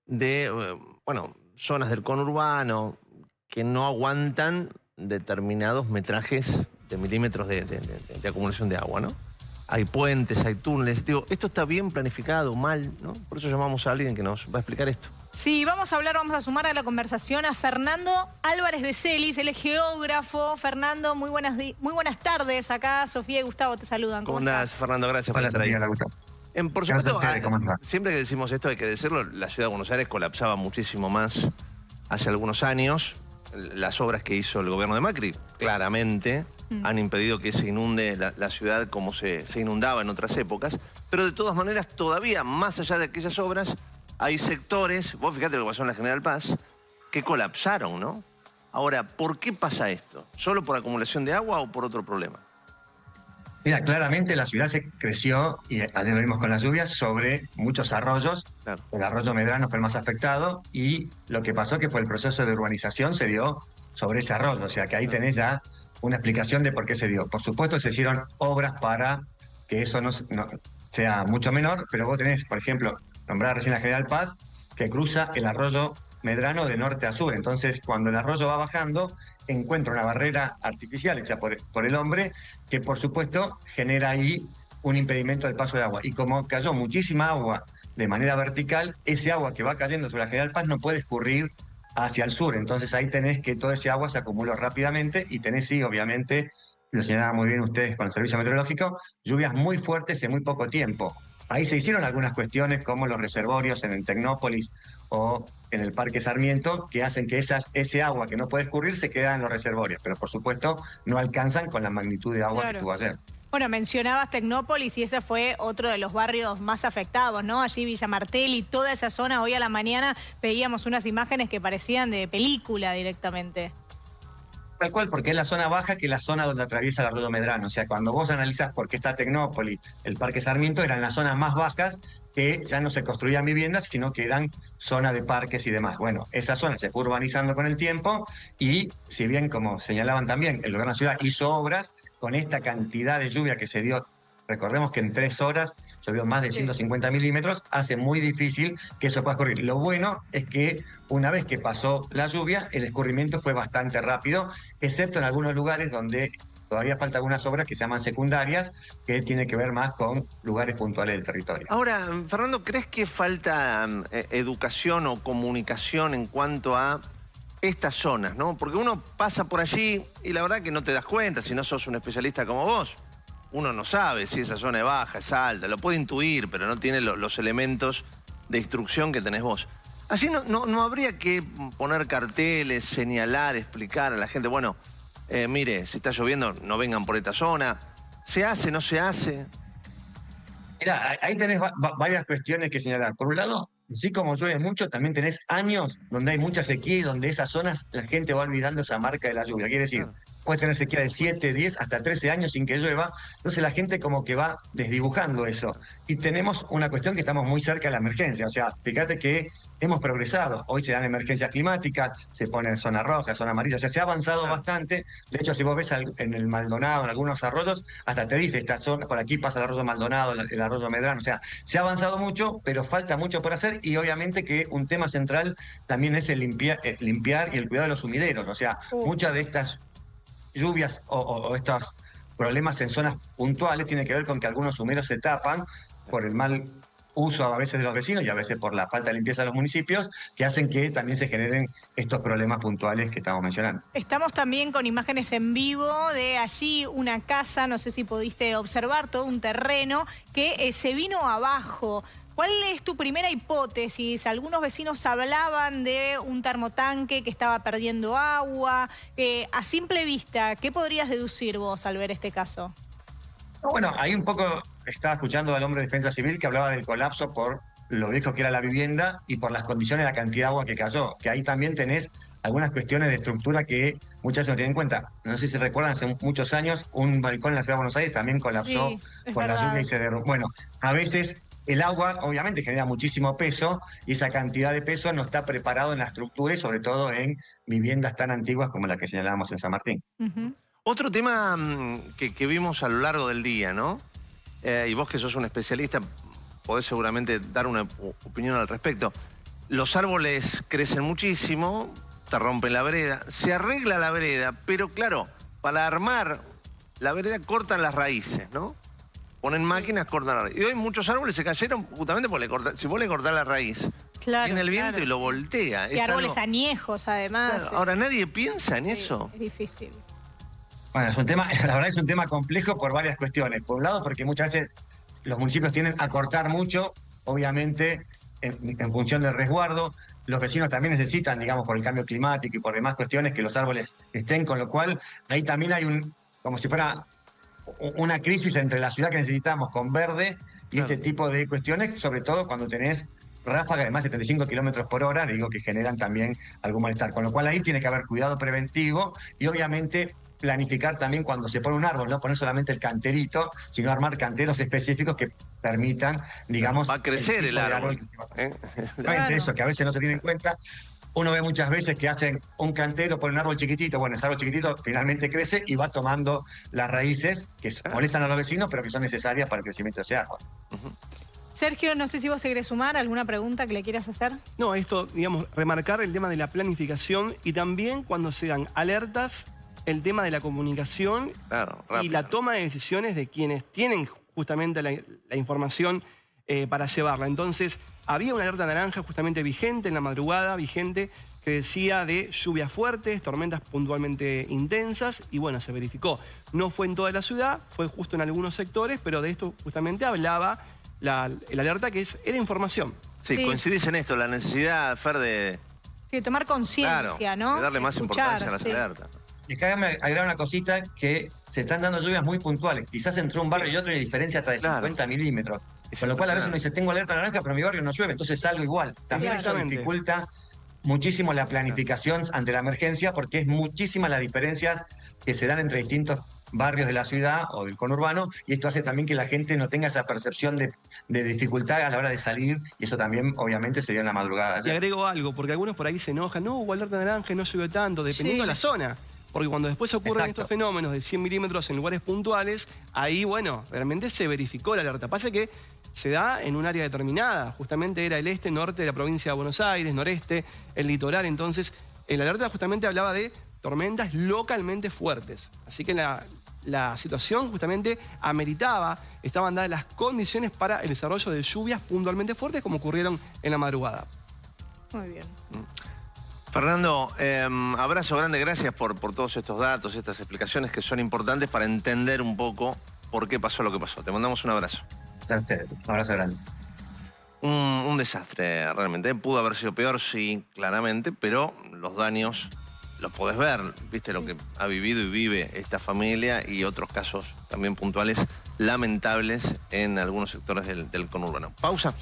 de, bueno, zonas del conurbano que no aguantan determinados metrajes de milímetros de acumulación de agua, ¿no? Hay puentes, hay túneles. Digo, esto está bien planificado, mal, ¿no? Por eso llamamos a alguien que nos va a explicar esto. Sí, vamos a sumar a la conversación a Fernando Álvarez de Celis, él es geógrafo. Fernando, muy buenas tardes. Acá Sofía y Gustavo te saludan. ¿Cómo andás, Fernando? Gracias por estar ahí. Por supuesto, siempre que decimos esto hay que decirlo, la ciudad de Buenos Aires colapsaba muchísimo más hace algunos años. Las obras que hizo el gobierno de Macri, claramente, han impedido que se inunde la ciudad como se inundaba en otras épocas. Pero de todas maneras, todavía más allá de aquellas obras, hay sectores, vos fíjate lo que pasó en la General Paz, que colapsaron, ¿no? Ahora, ¿por qué pasa esto? ¿Solo por acumulación de agua o por otro problema? Mira, claramente la ciudad se creció, y ayer lo vimos con las lluvias, sobre muchos arroyos. Claro. El arroyo Medrano fue el más afectado y lo que pasó que fue el proceso de urbanización se dio sobre ese arroyo. O sea que ahí tenés ya una explicación de por qué se dio. Por supuesto se hicieron obras para que eso no sea mucho menor, pero vos tenés, por ejemplo, nombrada recién la General Paz, que cruza el arroyo Medrano de norte a sur. Entonces, cuando el arroyo va bajando, encuentra una barrera artificial hecha por el hombre, que por supuesto genera ahí un impedimento del paso de agua. Y como cayó muchísima agua de manera vertical, ese agua que va cayendo sobre la General Paz no puede escurrir hacia el sur. Entonces ahí tenés que todo ese agua se acumuló rápidamente y tenés, sí, obviamente, lo señalaban muy bien ustedes con el servicio meteorológico, lluvias muy fuertes en muy poco tiempo. Ahí se hicieron algunas cuestiones como los reservorios en el Tecnópolis o en el Parque Sarmiento, que hacen que ese agua que no puede escurrir se queda en los reservorios, pero por supuesto no alcanzan con la magnitud de agua que tuvo ayer. Bueno, mencionabas Tecnópolis y ese fue otro de los barrios más afectados, ¿no? Allí Villa Martelli y toda esa zona. Hoy a la mañana veíamos unas imágenes que parecían de película directamente. Tal cual, porque es la zona baja que es la zona donde atraviesa el arroyo Medrano. O sea, cuando vos analizás por qué está Tecnópolis, el Parque Sarmiento, eran las zonas más bajas que ya no se construían viviendas, sino que eran zonas de parques y demás. Bueno, esa zona se fue urbanizando con el tiempo y, si bien, como señalaban también, el gobierno de la ciudad hizo obras, con esta cantidad de lluvia que se dio, recordemos que en 3 horas llovió más de 150 milímetros, hace muy difícil que eso pueda escurrir. Lo bueno es que una vez que pasó la lluvia, el escurrimiento fue bastante rápido, excepto en algunos lugares donde todavía faltan algunas obras que se llaman secundarias, que tiene que ver más con lugares puntuales del territorio. Ahora, Fernando, ¿crees que falta educación o comunicación en cuanto a estas zonas, ¿no? Porque uno pasa por allí y la verdad que no te das cuenta, si no sos un especialista como vos. Uno no sabe si esa zona es baja, es alta, lo puede intuir, pero no tiene los elementos de instrucción que tenés vos. Allí no habría que poner carteles, señalar, explicar a la gente, bueno, mire, si está lloviendo, no vengan por esta zona. ¿Se hace, no se hace? Mira, ahí tenés varias cuestiones que señalar. Por un lado, así como llueve mucho, también tenés años donde hay mucha sequía y donde esas zonas la gente va olvidando esa marca de la lluvia. Quiere decir, puedes tener sequía de 7, 10, hasta 13 años sin que llueva. Entonces la gente como que va desdibujando eso. Y tenemos una cuestión que estamos muy cerca de la emergencia. O sea, fíjate que hemos progresado. Hoy se dan emergencias climáticas, se pone en zona roja, zona amarilla. O sea, se ha avanzado bastante. De hecho, si vos ves en el Maldonado, en algunos arroyos, hasta te dice, esta zona, por aquí pasa el arroyo Maldonado, el arroyo Medrano. O sea, se ha avanzado mucho, pero falta mucho por hacer. Y obviamente que un tema central también es el limpiar y el cuidado de los sumideros. O sea, muchas de estas lluvias o estos problemas en zonas puntuales tienen que ver con que algunos sumeros se tapan por el mal uso a veces de los vecinos y a veces por la falta de limpieza de los municipios, que hacen que también se generen estos problemas puntuales que estamos mencionando. Estamos también con imágenes en vivo de allí una casa, no sé si pudiste observar, todo un terreno que se vino abajo. ¿Cuál es tu primera hipótesis? Algunos vecinos hablaban de un termotanque que estaba perdiendo agua. A simple vista, ¿qué podrías deducir vos al ver este caso? Bueno, ahí un poco estaba escuchando al hombre de Defensa Civil que hablaba del colapso por lo viejo que era la vivienda y por las condiciones de la cantidad de agua que cayó. Que ahí también tenés algunas cuestiones de estructura que muchas veces no tienen en cuenta. No sé si recuerdan, hace muchos años un balcón en la ciudad de Buenos Aires también colapsó por la lluvia y se derrumbó. Bueno, a veces el agua obviamente genera muchísimo peso y esa cantidad de peso no está preparado en la estructura y sobre todo en viviendas tan antiguas como la que señalábamos en San Martín. Otro tema que vimos a lo largo del día, ¿no? Y vos que sos un especialista, podés seguramente dar una opinión al respecto. los árboles crecen muchísimo, te rompen la vereda, se arregla la vereda, pero claro, para armar la vereda cortan las raíces, ¿no? Ponen máquinas, cortan la raíz. Y hoy muchos árboles se cayeron justamente porque si vos le cortás la raíz, viene el viento y lo voltea. Y árboles añejos, además. Claro, ahora nadie piensa en eso. Es difícil. Bueno, es un tema, la verdad es un tema complejo por varias cuestiones. Por un lado, porque muchas veces los municipios tienden a cortar mucho, obviamente, en función del resguardo. Los vecinos también necesitan, digamos, por el cambio climático y por demás cuestiones, que los árboles estén, con lo cual ahí también hay como si fuera una crisis entre la ciudad que necesitamos con verde y este tipo de cuestiones, sobre todo cuando tenés ráfagas de más de 75 kilómetros por hora, digo, que generan también algún malestar. Con lo cual ahí tiene que haber cuidado preventivo y obviamente planificar también cuando se pone un árbol, no poner solamente el canterito, sino armar canteros específicos que permitan, digamos... Va a crecer el árbol. Claro. Eso, que a veces no se tiene en cuenta. Uno ve muchas veces que hacen un cantero, ponen un árbol chiquitito, bueno, ese árbol chiquitito finalmente crece y va tomando las raíces que molestan a los vecinos, pero que son necesarias para el crecimiento de ese árbol. Sergio, no sé si vos te querés sumar, ¿alguna pregunta que le quieras hacer? No, esto, digamos, remarcar el tema de la planificación y también cuando se dan alertas, el tema de la comunicación y la toma de decisiones de quienes tienen justamente la información para llevarla. Entonces, había una alerta naranja justamente vigente en la madrugada, vigente, que decía de lluvias fuertes, tormentas puntualmente intensas, y bueno, se verificó. No fue en toda la ciudad, fue justo en algunos sectores, pero de esto justamente hablaba el alerta, que era información. Sí, coincidís en esto, la necesidad, Fer, de... Sí, tomar conciencia, ¿no? De darle más importancia a las alertas. Y acá me agrega una cosita, que se están dando lluvias muy puntuales. Quizás entre un barrio y otro hay diferencia hasta de 50 milímetros. Con lo cual a veces uno dice, tengo alerta naranja, pero en mi barrio no llueve, entonces salgo igual. También eso dificulta muchísimo la planificación ante la emergencia, porque es muchísimas las diferencias que se dan entre distintos barrios de la ciudad o del conurbano, y esto hace también que la gente no tenga esa percepción de dificultad a la hora de salir, y eso también obviamente se dio en la madrugada. Y agrego algo, porque algunos por ahí se enojan, no, hubo alerta naranja, no llovió tanto, dependiendo de la zona. Porque cuando después ocurren estos fenómenos de 100 milímetros en lugares puntuales, ahí, bueno, realmente se verificó la alerta. Pasa que se da en un área determinada. Justamente era el este, norte de la provincia de Buenos Aires, noreste, el litoral. Entonces, la alerta justamente hablaba de tormentas localmente fuertes. Así que la situación justamente ameritaba, estaban dadas las condiciones para el desarrollo de lluvias puntualmente fuertes como ocurrieron en la madrugada. Muy bien. Fernando, abrazo grande, gracias por todos estos datos, estas explicaciones que son importantes para entender un poco por qué pasó lo que pasó. Te mandamos un abrazo. A ustedes, un abrazo grande. Un desastre, realmente. Pudo haber sido peor, sí, claramente, pero los daños los podés ver. Viste lo que ha vivido y vive esta familia y otros casos también puntuales lamentables en algunos sectores del conurbano. Pausa.